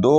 2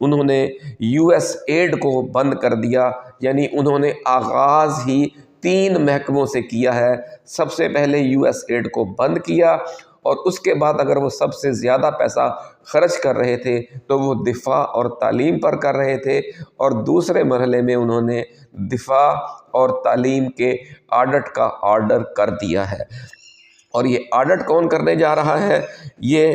انہوں نے US add کو بند کر دیا، یعنی انہوں نے آغاز ہی 3 محکموں سے کیا ہے۔ سب سے پہلے US ایڈ کو بند کیا، اور اس کے بعد اگر وہ سب سے زیادہ پیسہ خرچ کر رہے تھے تو وہ دفاع اور تعلیم پر کر رہے تھے، اور دوسرے مرحلے میں انہوں نے دفاع اور تعلیم کے آڈٹ کا آرڈر کر دیا ہے۔ اور یہ آڈٹ کون کرنے جا رہا ہے؟ یہ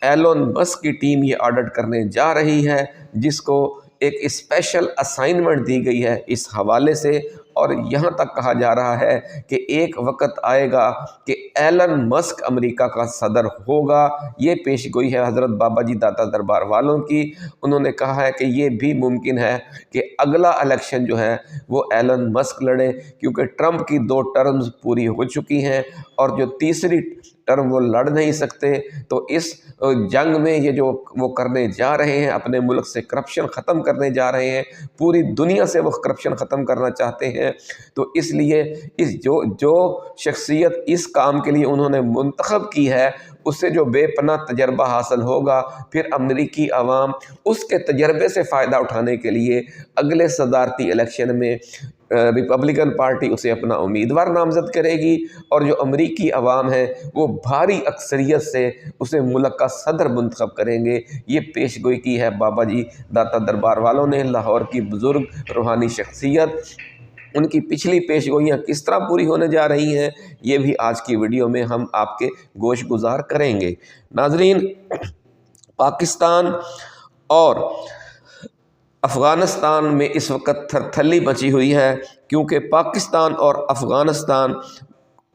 ایلون مسک کی ٹیم یہ آڈٹ کرنے جا رہی ہے، جس کو ایک اسپیشل اسائنمنٹ دی گئی ہے اس حوالے سے، اور یہاں تک کہا جا رہا ہے کہ ایک وقت آئے گا کہ ایلن مسک امریکہ کا صدر ہوگا۔ یہ پیش گوئی ہے حضرت بابا جی داتا دربار والوں کی۔ انہوں نے کہا ہے کہ یہ بھی ممکن ہے کہ اگلا الیکشن جو ہے وہ ایلن مسک لڑے، کیونکہ ٹرمپ کی 2 ٹرمز پوری ہو چکی ہیں، اور جو تیسری ٹرم وہ لڑ نہیں سکتے۔ تو اس جنگ میں یہ جو وہ کرنے جا رہے ہیں، اپنے ملک سے کرپشن ختم کرنے جا رہے ہیں، پوری دنیا سے وہ کرپشن ختم کرنا چاہتے ہیں، تو اس لیے جو شخصیت اس کام کے لیے انہوں نے منتخب کی ہے، اس سے جو بے پناہ تجربہ حاصل ہوگا، پھر امریکی عوام اس کے تجربے سے فائدہ اٹھانے کے لیے اگلے صدارتی الیکشن میں ریپبلکن پارٹی اسے اپنا امیدوار نامزد کرے گی، اور جو امریکی عوام ہے وہ بھاری اکثریت سے اسے ملک کا صدر منتخب کریں گے۔ یہ پیش گوئی کی ہے بابا جی داتا دربار والوں نے، لاہور کی بزرگ روحانی شخصیت۔ ان کی پچھلی پیش گوئیاں کس طرح پوری ہونے جا رہی ہیں، یہ بھی آج کی ویڈیو میں ہم آپ کے گوش گزار کریں گے۔ ناظرین، پاکستان اور افغانستان میں اس وقت تھرتھلی مچی ہوئی ہے، کیونکہ پاکستان اور افغانستان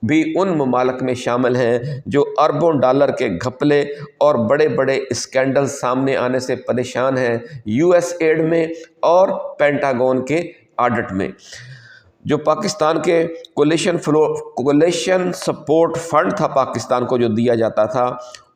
بھی ان ممالک میں شامل ہیں جو اربوں ڈالر کے گھپلے اور بڑے بڑے اسکینڈل سامنے آنے سے پریشان ہیں، US ایڈ میں اور پینٹاگون کے آڈٹ میں۔ جو پاکستان کے کولیشن سپورٹ فنڈ تھا پاکستان کو جو دیا جاتا تھا،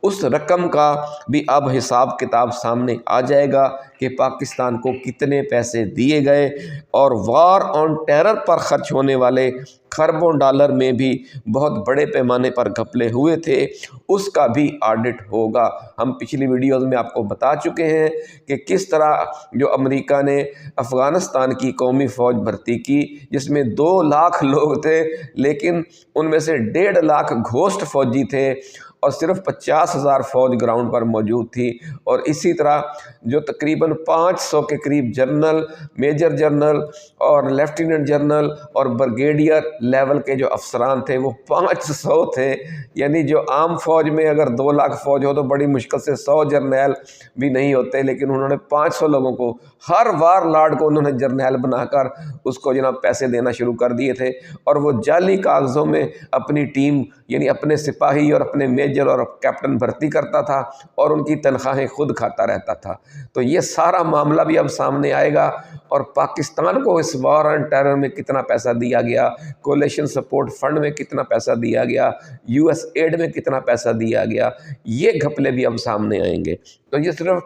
اس رقم کا بھی اب حساب کتاب سامنے آ جائے گا کہ پاکستان کو کتنے پیسے دیے گئے، اور وار آن ٹیرر پر خرچ ہونے والے خربوں ڈالر میں بھی بہت بڑے پیمانے پر گھپلے ہوئے تھے، اس کا بھی آڈٹ ہوگا۔ ہم پچھلی ویڈیوز میں آپ کو بتا چکے ہیں کہ کس طرح جو امریکہ نے افغانستان کی قومی فوج بھرتی کی، جس میں 2 لاکھ لوگ تھے، لیکن ان میں سے 1.5 لاکھ گھوسٹ فوجی تھے، اور صرف 50,000 فوج گراؤنڈ پر موجود تھی، اور اسی طرح جو تقریباً 500 کے قریب جنرل، میجر جنرل اور لیفٹیننٹ جنرل اور بریگیڈیئر لیول کے جو افسران تھے وہ 500 تھے۔ یعنی جو عام فوج میں اگر 2 لاکھ فوج ہو تو بڑی مشکل سے 100 جرنیل بھی نہیں ہوتے، لیکن انہوں نے 500 لوگوں کو، ہر وار لارڈ کو انہوں نے جرنیل بنا کر اس کو جناب پیسے دینا شروع کر دیے تھے، اور وہ جعلی کاغذوں میں اپنی ٹیم یعنی اپنے سپاہی اور اپنے میجر اور کیپٹن بھرتی کرتا تھا، اور ان کی تنخواہیں خود کھاتا رہتا تھا۔ تو یہ سارا معاملہ بھی اب سامنے آئے گا، اور پاکستان کو اس وار آن ٹیرر میں کتنا پیسہ دیا گیا، کولیشن سپورٹ فنڈ میں کتنا پیسہ دیا گیا، US ایڈ میں کتنا پیسہ دیا گیا، یہ گھپلے بھی اب سامنے آئیں گے۔ تو یہ صرف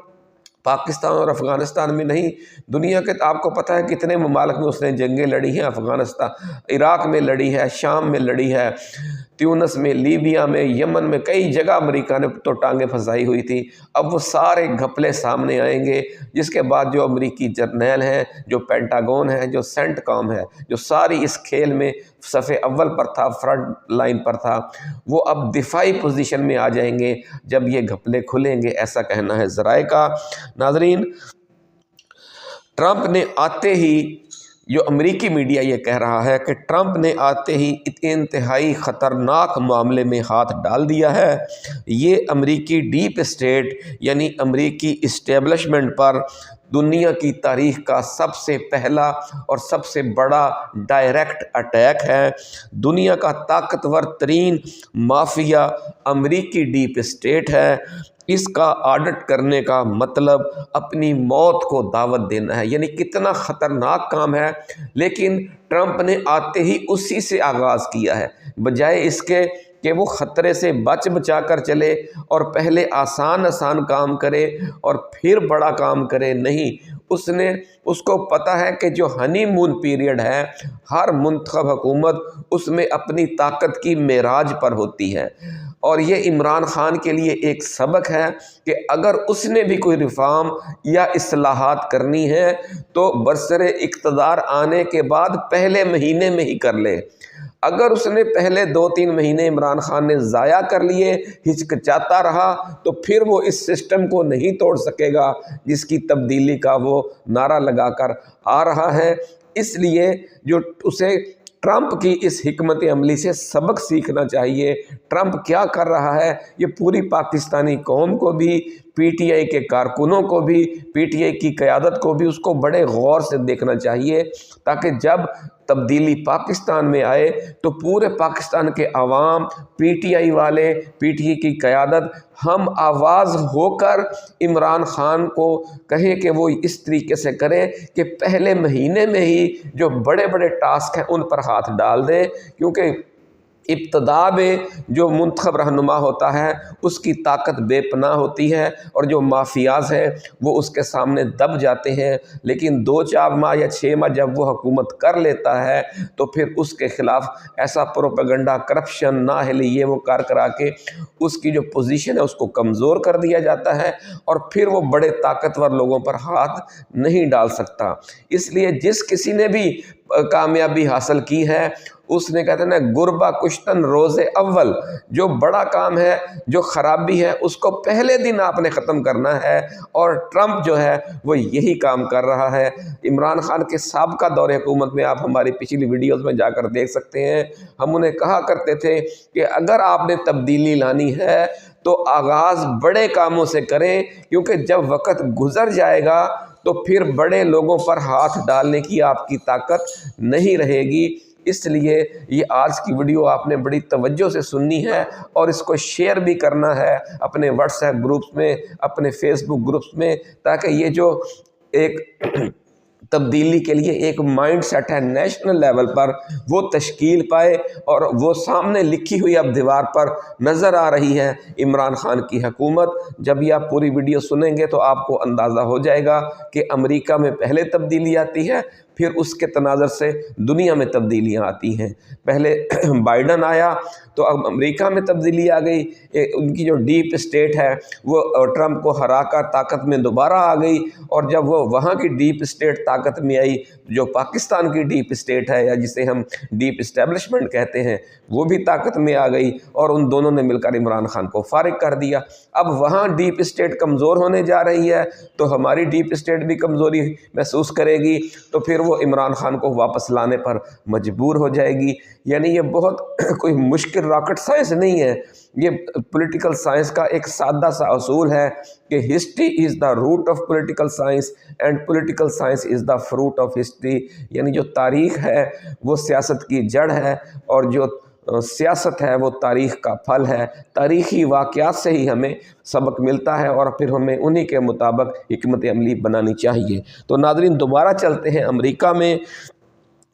پاکستان اور افغانستان میں نہیں، دنیا کے آپ کو پتہ ہے کتنے ممالک میں اس نے جنگیں لڑی ہیں۔ افغانستان عراق میں لڑی ہے، شام میں لڑی ہے، تیونس میں، لیبیا میں، یمن میں، کئی جگہ امریکہ نے تو ٹانگیں پھنسائی ہوئی تھی۔ اب وہ سارے گھپلے سامنے آئیں گے، جس کے بعد جو امریکی جرنیل ہیں، جو پینٹاگون ہے، جو سینٹ کام ہے، جو ساری اس کھیل میں صف اول پر تھا، فرنٹ لائن پر تھا، وہ اب دفاعی پوزیشن میں آ جائیں گے جب یہ گھپلے کھلیں گے، ایسا کہنا ہے ذرائع کا۔ ناظرین، ٹرمپ نے آتے ہی، جو امریکی میڈیا یہ کہہ رہا ہے کہ ٹرمپ نے آتے ہی انتہائی خطرناک معاملے میں ہاتھ ڈال دیا ہے۔ یہ امریکی ڈیپ اسٹیٹ یعنی امریکی اسٹیبلشمنٹ پر دنیا کی تاریخ کا سب سے پہلا اور سب سے بڑا ڈائریکٹ اٹیک ہے۔ دنیا کا طاقتور ترین مافیا امریکی ڈیپ اسٹیٹ ہے۔ اس کا آڈٹ کرنے کا مطلب اپنی موت کو دعوت دینا ہے، یعنی کتنا خطرناک کام ہے۔ لیکن ٹرمپ نے آتے ہی اسی سے آغاز کیا ہے، بجائے اس کے کہ وہ خطرے سے بچا کر چلے اور پہلے آسان کام کرے اور پھر بڑا کام کرے۔ نہیں، اس کو پتہ ہے کہ جو ہنی مون پیریڈ ہے، ہر منتخب حکومت اس میں اپنی طاقت کی معراج پر ہوتی ہے۔ اور یہ عمران خان کے لیے ایک سبق ہے کہ اگر اس نے بھی کوئی ریفارم یا اصلاحات کرنی ہے تو برسر اقتدار آنے کے بعد پہلے مہینے میں ہی کر لے۔ اگر اس نے پہلے 2-3 مہینے عمران خان نے ضائع کر لیے، ہچکچاتا رہا، تو پھر وہ اس سسٹم کو نہیں توڑ سکے گا جس کی تبدیلی کا وہ نعرہ لگا کر آ رہا ہے۔ اس لیے جو اسے ٹرمپ کی اس حکمت عملی سے سبق سیکھنا چاہیے۔ ٹرمپ کیا کر رہا ہے یہ پوری پاکستانی قوم کو بھی، پی ٹی آئی کے کارکنوں کو بھی، پی ٹی آئی کی قیادت کو بھی اس کو بڑے غور سے دیکھنا چاہیے، تاکہ جب تبدیلی پاکستان میں آئے تو پورے پاکستان کے عوام، پی ٹی آئی والے، پی ٹی آئی کی قیادت ہم آواز ہو کر عمران خان کو کہیں کہ وہ اس طریقے سے کریں کہ پہلے مہینے میں ہی جو بڑے بڑے ٹاسک ہیں ان پر ہاتھ ڈال دیں، کیونکہ ابتدا میں جو منتخب رہنما ہوتا ہے اس کی طاقت بے پناہ ہوتی ہے، اور جو مافیاز ہیں وہ اس کے سامنے دب جاتے ہیں، لیکن 2-4 ماہ یا 6 ماہ جب وہ حکومت کر لیتا ہے تو پھر اس کے خلاف ایسا پروپیگنڈا، کرپشن، نااہلی، یہ وہ کار کرا کے اس کی جو پوزیشن ہے اس کو کمزور کر دیا جاتا ہے، اور پھر وہ بڑے طاقتور لوگوں پر ہاتھ نہیں ڈال سکتا۔ اس لیے جس کسی نے بھی کامیابی حاصل کی ہے اس نے کہتے ہیں نا گربہ کشتن روز اول، جو بڑا کام ہے، جو خرابی ہے اس کو پہلے دن آپ نے ختم کرنا ہے، اور ٹرمپ جو ہے وہ یہی کام کر رہا ہے۔ عمران خان کے سابقہ دور حکومت میں آپ ہماری پچھلی ویڈیوز میں جا کر دیکھ سکتے ہیں، ہم انہیں کہا کرتے تھے کہ اگر آپ نے تبدیلی لانی ہے تو آغاز بڑے کاموں سے کریں، کیونکہ جب وقت گزر جائے گا تو پھر بڑے لوگوں پر ہاتھ ڈالنے کی آپ کی طاقت نہیں رہے گی۔ اس لیے یہ آج کی ویڈیو آپ نے بڑی توجہ سے سننی ہے، اور اس کو شیئر بھی کرنا ہے اپنے واٹس ایپ گروپس میں، اپنے فیس بک گروپس میں، تاکہ یہ جو ایک تبدیلی کے لیے ایک مائنڈ سیٹ ہے نیشنل لیول پر وہ تشکیل پائے، اور وہ سامنے لکھی ہوئی اب دیوار پر نظر آ رہی ہے عمران خان کی حکومت۔ جب یہ آپ پوری ویڈیو سنیں گے تو آپ کو اندازہ ہو جائے گا کہ امریکہ میں پہلے تبدیلی آتی ہے، پھر اس کے تناظر سے دنیا میں تبدیلیاں آتی ہیں۔ پہلے بائیڈن آیا تو اب امریکہ میں تبدیلی آ گئی، ان کی جو ڈیپ اسٹیٹ ہے وہ ٹرمپ کو ہرا کر طاقت میں دوبارہ آ گئی، اور جب وہ وہاں کی ڈیپ اسٹیٹ طاقت میں آئی، جو پاکستان کی ڈیپ اسٹیٹ ہے یا جسے ہم ڈیپ اسٹیبلشمنٹ کہتے ہیں، وہ بھی طاقت میں آ گئی، اور ان دونوں نے مل کر عمران خان کو فارغ کر دیا۔ اب وہاں ڈیپ اسٹیٹ کمزور ہونے جا رہی ہے تو ہماری ڈیپ اسٹیٹ بھی کمزوری محسوس کرے گی، تو پھر وہ عمران خان کو واپس لانے پر مجبور ہو جائے گی۔ یعنی یہ بہت کوئی مشکل راکٹ سائنس نہیں ہے، یہ پولیٹیکل سائنس کا ایک سادہ سا اصول ہے کہ history is the root of political science and political science is the fruit of history. یعنی جو تاریخ ہے وہ سیاست کی جڑ ہے، اور جو سیاست ہے وہ تاریخ کا پھل ہے۔ تاریخی واقعات سے ہی ہمیں سبق ملتا ہے، اور پھر ہمیں انہی کے مطابق حکمت عملی بنانی چاہیے۔ تو ناظرین دوبارہ چلتے ہیں امریکہ میں،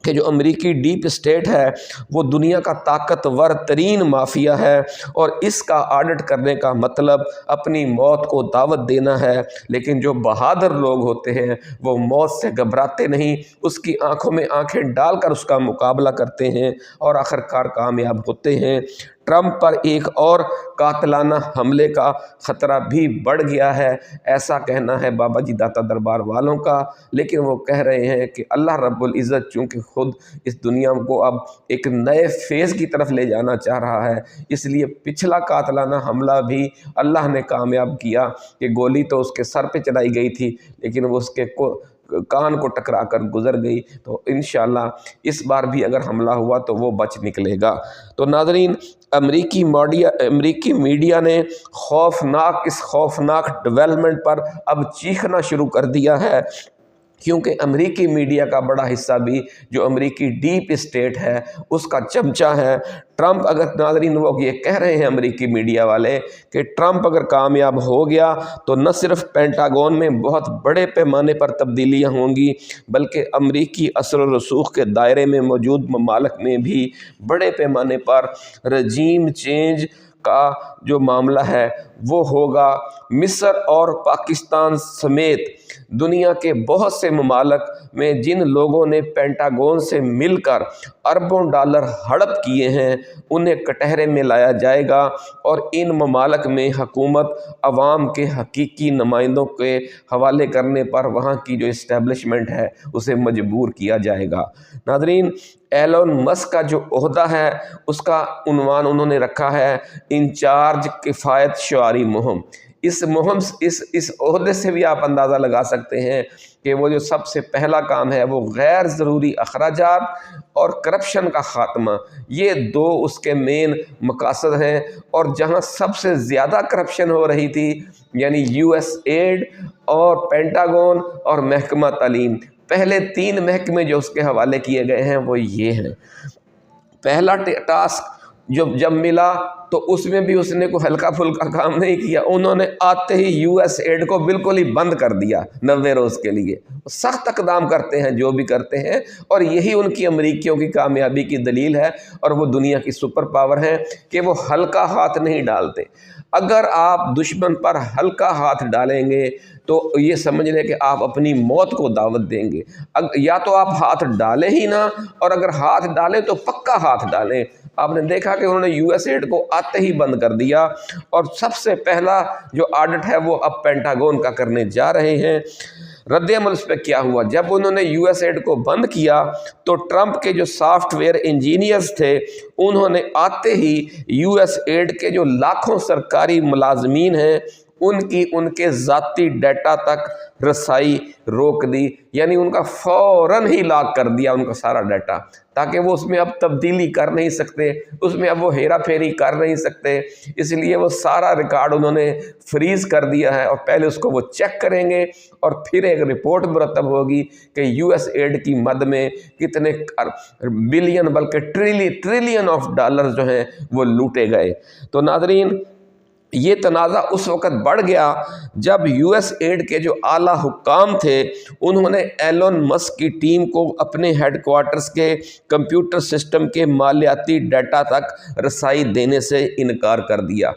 کہ جو امریکی ڈیپ اسٹیٹ ہے وہ دنیا کا طاقتور ترین مافیا ہے، اور اس کا آڈٹ کرنے کا مطلب اپنی موت کو دعوت دینا ہے۔ لیکن جو بہادر لوگ ہوتے ہیں وہ موت سے گھبراتے نہیں، اس کی آنکھوں میں آنکھیں ڈال کر اس کا مقابلہ کرتے ہیں، اور آخرکار کامیاب ہوتے ہیں۔ ٹرمپ پر ایک اور قاتلانہ حملے کا خطرہ بھی بڑھ گیا ہے، ایسا کہنا ہے بابا جی داتا دربار والوں کا، لیکن وہ کہہ رہے ہیں کہ اللہ رب العزت چونکہ خود اس دنیا کو اب ایک نئے فیز کی طرف لے جانا چاہ رہا ہے، اس لیے پچھلا قاتلانہ حملہ بھی اللہ نے کامیاب کیا کہ گولی تو اس کے سر پہ چلائی گئی تھی لیکن وہ اس کے کان کو ٹکرا کر گزر گئی، تو انشاءاللہ اس بار بھی اگر حملہ ہوا تو وہ بچ نکلے گا۔ تو ناظرین امریکی میڈیا نے اس خوفناک ڈیولپمنٹ پر اب چیخنا شروع کر دیا ہے، کیونکہ امریکی میڈیا کا بڑا حصہ بھی جو امریکی ڈیپ اسٹیٹ ہے اس کا چمچہ ہے۔ ٹرمپ اگر ناظرین وہ یہ کہہ رہے ہیں امریکی میڈیا والے کہ ٹرمپ اگر کامیاب ہو گیا تو نہ صرف پینٹاگون میں بہت بڑے پیمانے پر تبدیلیاں ہوں گی، بلکہ امریکی اثر و رسوخ کے دائرے میں موجود ممالک میں بھی بڑے پیمانے پر رجیم چینج کا جو معاملہ ہے وہ ہوگا۔ مصر اور پاکستان سمیت دنیا کے بہت سے ممالک میں جن لوگوں نے پینٹاگون سے مل کر اربوں ڈالر ہڑپ کیے ہیں انہیں کٹہرے میں لایا جائے گا، اور ان ممالک میں حکومت عوام کے حقیقی نمائندوں کے حوالے کرنے پر وہاں کی جو اسٹیبلشمنٹ ہے اسے مجبور کیا جائے گا۔ ناظرین، ایلون مسک کا جو عہدہ ہے اس کا عنوان انہوں نے رکھا ہے انچارج کفایت شعاری مہم۔ اس عہدے سے بھی آپ اندازہ لگا سکتے ہیں کہ وہ جو سب سے پہلا کام ہے وہ غیر ضروری اخراجات اور کرپشن کا خاتمہ، یہ دو اس کے مین مقاصد ہیں۔ اور جہاں سب سے زیادہ کرپشن ہو رہی تھی یعنی یو ایس ایڈ اور پینٹاگون اور محکمہ تعلیم، پہلے 3 محکمے جو اس کے حوالے کیے گئے ہیں وہ یہ ہیں۔ پہلا ٹاسک جب ملا تو اس میں بھی اس نے کوئی ہلکا پھلکا کام نہیں کیا، انہوں نے آتے ہی یو ایس ایڈ کو بالکل ہی بند کر دیا 90 روز کے لیے۔ سخت اقدام کرتے ہیں جو بھی کرتے ہیں، اور یہی ان کی امریکیوں کی کامیابی کی دلیل ہے، اور وہ دنیا کی سپر پاور ہیں کہ وہ ہلکا ہاتھ نہیں ڈالتے۔ اگر آپ دشمن پر ہلکا ہاتھ ڈالیں گے تو یہ سمجھ لیں کہ آپ اپنی موت کو دعوت دیں گے۔ یا تو آپ ہاتھ ڈالیں ہی نہ، اور اگر ہاتھ ڈالیں تو پکا ہاتھ ڈالیں۔ آپ نے دیکھا کہ انہوں نے یو ایس ایڈ کو آتے ہی بند کر دیا، اور سب سے پہلا جو آڈٹ ہے وہ اب پینٹاگون کا کرنے جا رہے ہیں۔ رد عمل اس پہ کیا ہوا؟ جب انہوں نے یو ایس ایڈ کو بند کیا تو ٹرمپ کے جو سافٹ ویئر انجینئرز تھے انہوں نے آتے ہی یو ایس ایڈ کے جو لاکھوں سرکاری ملازمین ہیں ان کے ذاتی ڈیٹا تک رسائی روک دی، یعنی ان کا فوراً ہی لاک کر دیا ان کا سارا ڈیٹا، تاکہ وہ اس میں اب تبدیلی کر نہیں سکتے، اس میں اب وہ ہیرا پھیری کر نہیں سکتے۔ اس لیے وہ سارا ریکارڈ انہوں نے فریز کر دیا ہے، اور پہلے اس کو وہ چیک کریں گے، اور پھر ایک رپورٹ مرتب ہوگی کہ یو ایس ایڈ کی مد میں کتنے بلین بلکہ ٹریلین آف ڈالر جو ہیں وہ لوٹے گئے۔ تو ناظرین، یہ تنازع اس وقت بڑھ گیا جب یو ایس ایڈ کے جو اعلیٰ حکام تھے انہوں نے ایلون مسک کی ٹیم کو اپنے ہیڈ کوارٹرز کے کمپیوٹر سسٹم کے مالیاتی ڈیٹا تک رسائی دینے سے انکار کر دیا۔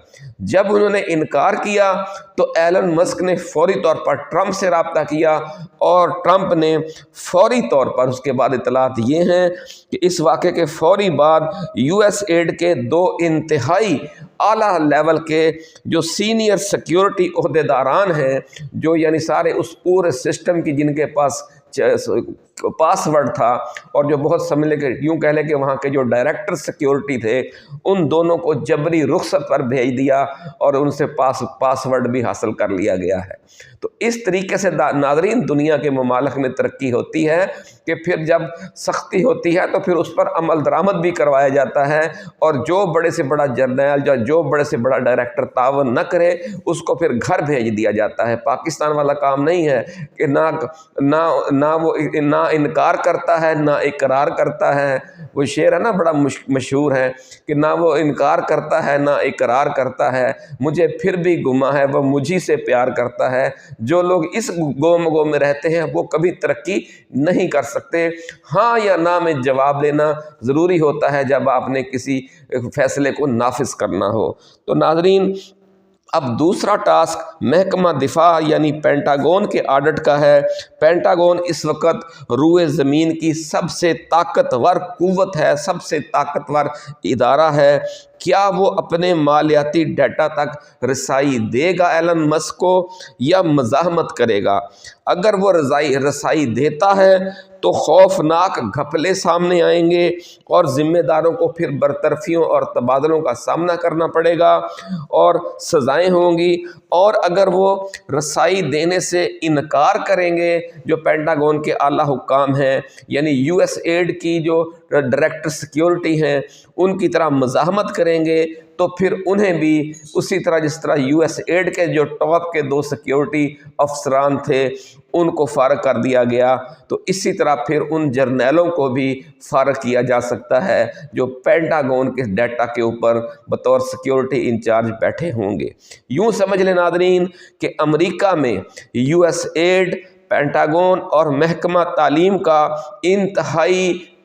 جب انہوں نے انکار کیا تو ایلن مسک نے فوری طور پر ٹرمپ سے رابطہ کیا، اور ٹرمپ نے فوری طور پر اس کے بعد اطلاعات یہ ہیں کہ اس واقعے کے فوری بعد یو ایس ایڈ کے 2 انتہائی اعلیٰ لیول کے جو سینئر سیکیورٹی عہدیداران ہیں، جو یعنی سارے اس پورے سسٹم کی جن کے پاس پاسورڈ تھا، اور جو بہت سمجھ لے کہ یوں کہہ لیں کہ وہاں کے جو ڈائریکٹر سیکیورٹی تھے ان دونوں کو جبری رخصت پر بھیج دیا، اور ان سے پاسورڈ بھی حاصل کر لیا گیا ہے۔ تو اس طریقے سے ناظرین دنیا کے ممالک میں ترقی ہوتی ہے کہ پھر جب سختی ہوتی ہے تو پھر اس پر عمل درآمد بھی کروایا جاتا ہے، اور جو بڑے سے بڑا جرنیل جو بڑے سے بڑا ڈائریکٹر تعاون نہ کرے اس کو پھر گھر بھیج دیا جاتا ہے۔ پاکستان والا کام نہیں ہے کہ نہ وہ نہ انکار کرتا ہے نہ اقرار کرتا ہے۔ وہ شعر ہے نا بڑا مشہور ہے کہ نہ وہ انکار کرتا ہے نہ اقرار کرتا ہے، مجھے پھر بھی گما ہے وہ مجھی سے پیار کرتا ہے۔ جو لوگ اس گو میں رہتے ہیں وہ کبھی ترقی نہیں کر سکتے۔ ہاں یا نہ میں جواب لینا ضروری ہوتا ہے جب آپ نے کسی فیصلے کو نافذ کرنا ہو۔ تو ناظرین، اب دوسرا ٹاسک محکمہ دفاع یعنی پینٹاگون کے آڈٹ کا ہے۔ پینٹاگون اس وقت روئے زمین کی سب سے طاقتور قوت ہے، سب سے طاقتور ادارہ ہے۔ کیا وہ اپنے مالیاتی ڈیٹا تک رسائی دے گا ایلن مسک کو، یا مزاحمت کرے گا؟ اگر وہ رسائی دیتا ہے تو خوفناک گھپلے سامنے آئیں گے، اور ذمہ داروں کو پھر برطرفیوں اور تبادلوں کا سامنا کرنا پڑے گا، اور سزائیں ہوں گی۔ اور اگر وہ رسائی دینے سے انکار کریں گے جو پینٹاگون کے اعلیٰ حکام ہیں، یعنی یو ایس ایڈ کی جو ڈائریکٹر سیکیورٹی ہیں ان کی طرح مزاحمت کریں گے، تو پھر انہیں بھی اسی طرح جس طرح یو ایس ایڈ کے جو ٹاپ کے 2 سیکیورٹی افسران تھے ان کو فارغ کر دیا گیا، تو اسی طرح پھر ان جرنیلوں کو بھی فارغ کیا جا سکتا ہے جو پینٹاگون کے ڈیٹا کے اوپر بطور سیکیورٹی انچارج بیٹھے ہوں گے۔ یوں سمجھ لیں ناظرین کہ امریکہ میں یو ایس ایڈ، پینٹاگون اور محکمہ تعلیم کا انتہائی